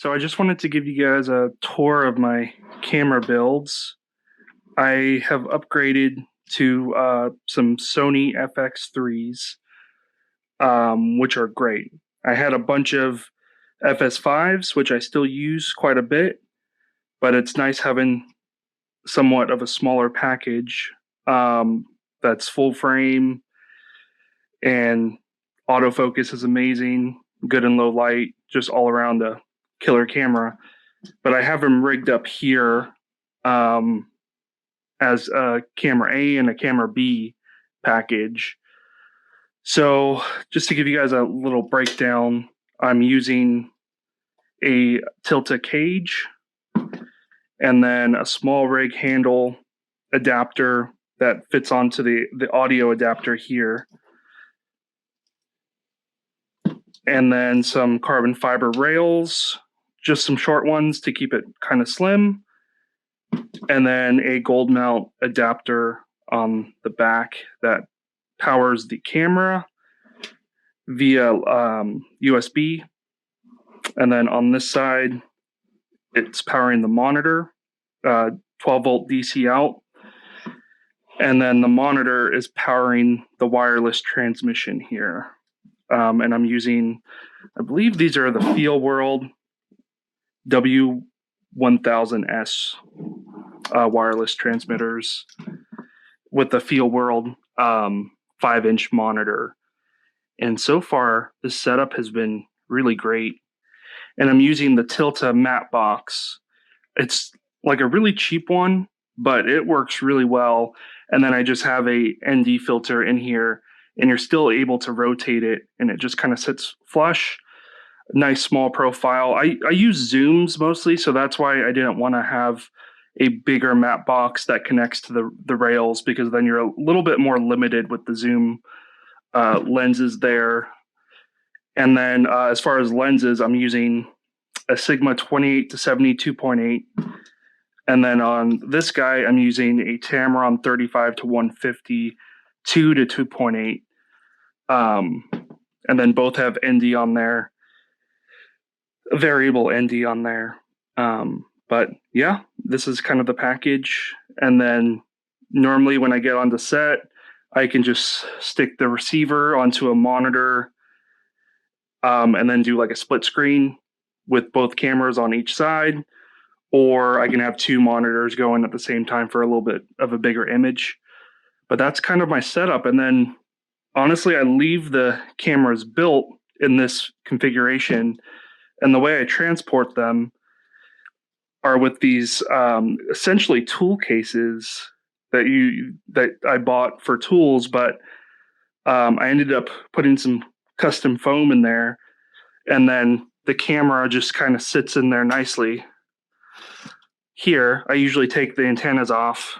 So I just wanted to give you guys a tour of my camera builds. I have upgraded to some Sony FX3s, which are great. I had a bunch of FS5s, which I still use quite a bit, but it's nice having somewhat of a smaller package that's full frame and autofocus is amazing, good and low light, just all around a killer camera. But I have them rigged up here um, as a camera A and a camera B package. So just to give you guys a little breakdown, I'm using a Tilta cage and then a small rig handle adapter that fits onto the audio adapter here. And then some carbon fiber rails, just some short ones to keep it kind of slim. And then a gold mount adapter on the back that powers the camera via USB. And then on this side, it's powering the monitor, 12-volt DC out. And then the monitor is powering the wireless transmission here. And I'm using, I believe these are the Feel World W1000S wireless transmitters with the Feel World 5-inch monitor. And so far, this setup has been really great. And I'm using the Tilta matte box. It's like a really cheap one, but it works really well. And then I just have a ND filter in here, and you're still able to rotate it, and it just kind of sits flush. Nice small profile. I use zooms mostly, so that's why I didn't want to have a bigger matte box that connects to the rails, because then you're a little bit more limited with the zoom lenses there. And then as far as lenses, I'm using a Sigma 28 to 72.8. And then on this guy, I'm using a Tamron 35 to 150, 2 to 2.8. And then both have ND on there, a variable ND on there. But yeah, this is kind of the package. And then normally when I get onto set, I can just stick the receiver onto a monitor and then do like a split screen with both cameras on each side. Or I can have two monitors going at the same time for a little bit of a bigger image. But that's kind of my setup. And then honestly, I leave the cameras built in this configuration. And the way I transport them are with these essentially tool cases that I bought for tools, but I ended up putting some custom foam in there, and then the camera just kind of sits in there nicely. Here, I usually take the antennas off,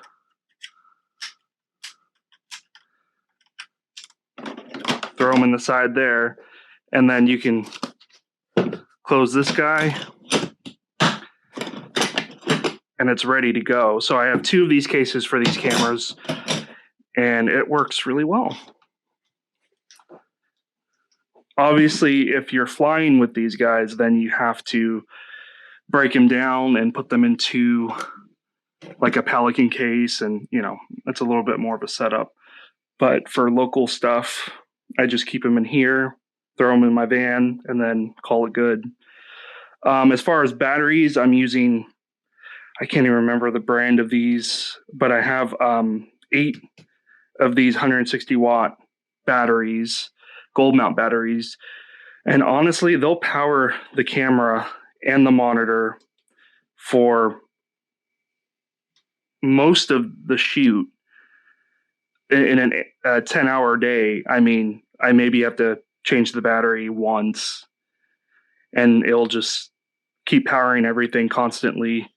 throw them in the side there, and then you can close this guy, and it's ready to go. So I have two of these cases for these cameras, and it works really well. Obviously, if you're flying with these guys, then you have to break them down and put them into like a Pelican case, and it's a little bit more of a setup. But for local stuff, I just keep them in here, throw them in my van, and then call it good. As far as batteries, I'm using, I can't even remember the brand of these, but I have 8 of these 160 watt batteries, gold mount batteries. And honestly, they'll power the camera and the monitor for most of the shoot in a 10-hour day. I mean, I maybe have to change the battery once, and it'll just keep powering everything constantly.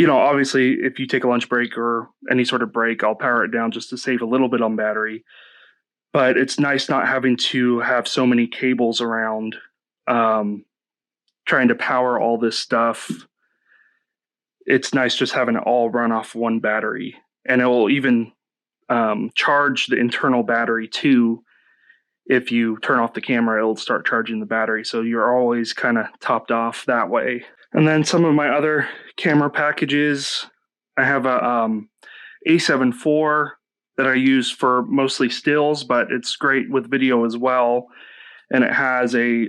Obviously, if you take a lunch break or any sort of break, I'll power it down just to save a little bit on battery. But it's nice not having to have so many cables around, trying to power all this stuff. It's nice just having it all run off one battery. And it will even charge the internal battery too if you turn off the camera, it'll start charging the battery. So you're always kind of topped off that way. And then some of my other camera packages, I have a A7 IV that I use for mostly stills, but it's great with video as well. And it has a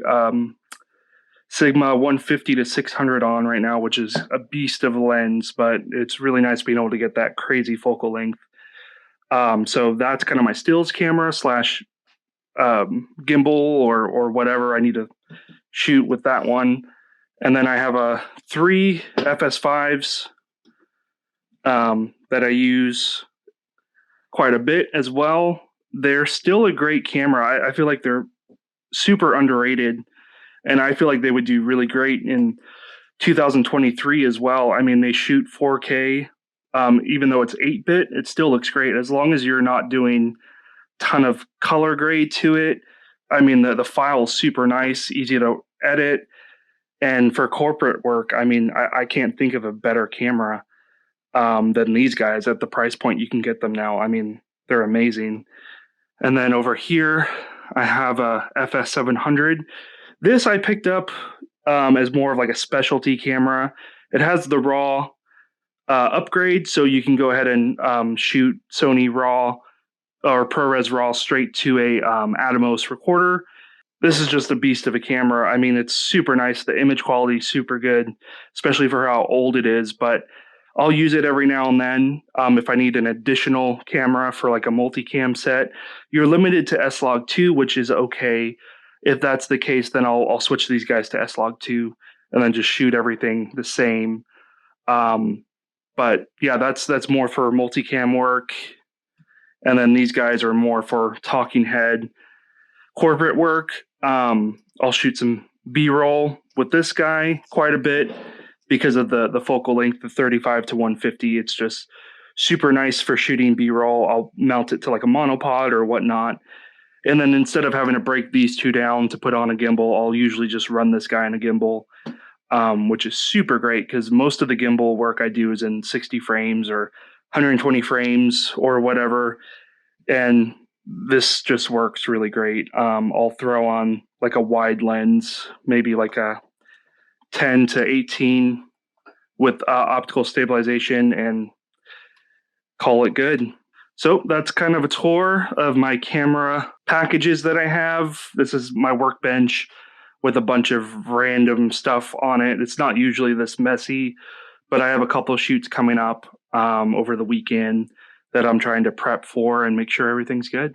Sigma 150 to 600 on right now, which is a beast of a lens, but it's really nice being able to get that crazy focal length. So that's kind of my stills camera slash gimbal or whatever I need to shoot with that one. And then I have three FS5s that I use quite a bit as well. They're still a great camera. I feel like they're super underrated, and I feel like they would do really great in 2023 as well. I mean, they shoot 4K. Even though it's 8-bit, it still looks great as long as you're not doing a ton of color grade to it. I mean, the file is super nice, easy to edit. And for corporate work, I mean, I can't think of a better camera than these guys at the price point you can get them now. I mean, they're amazing. And then over here, I have a FS700. This I picked up as more of like a specialty camera. It has the RAW upgrade, so you can go ahead and shoot Sony RAW or ProRes RAW straight to a Atomos recorder. This is just a beast of a camera. I mean, it's super nice. The image quality is super good, especially for how old it is. But I'll use it every now and then if I need an additional camera for like a multicam set. You're limited to S-Log2, which is okay. If that's the case, then I'll switch these guys to S-Log2 and then just shoot everything the same. But yeah, that's more for multicam work. And then these guys are more for talking head corporate work. I'll shoot some B-roll with this guy quite a bit because of the focal length, the 35 to 150. It's just super nice for shooting B-roll. I'll mount it to like a monopod or whatnot. And then instead of having to break these two down to put on a gimbal, I'll usually just run this guy in a gimbal, which is super great because most of the gimbal work I do is in 60 frames or 120 frames or whatever. And this just works really great. I'll throw on like a wide lens, maybe like a 10 to 18 with optical stabilization and call it good. So that's kind of a tour of my camera packages that I have. This is my workbench with a bunch of random stuff on it. It's not usually this messy, but I have a couple of shoots coming up over the weekend that I'm trying to prep for and make sure everything's good.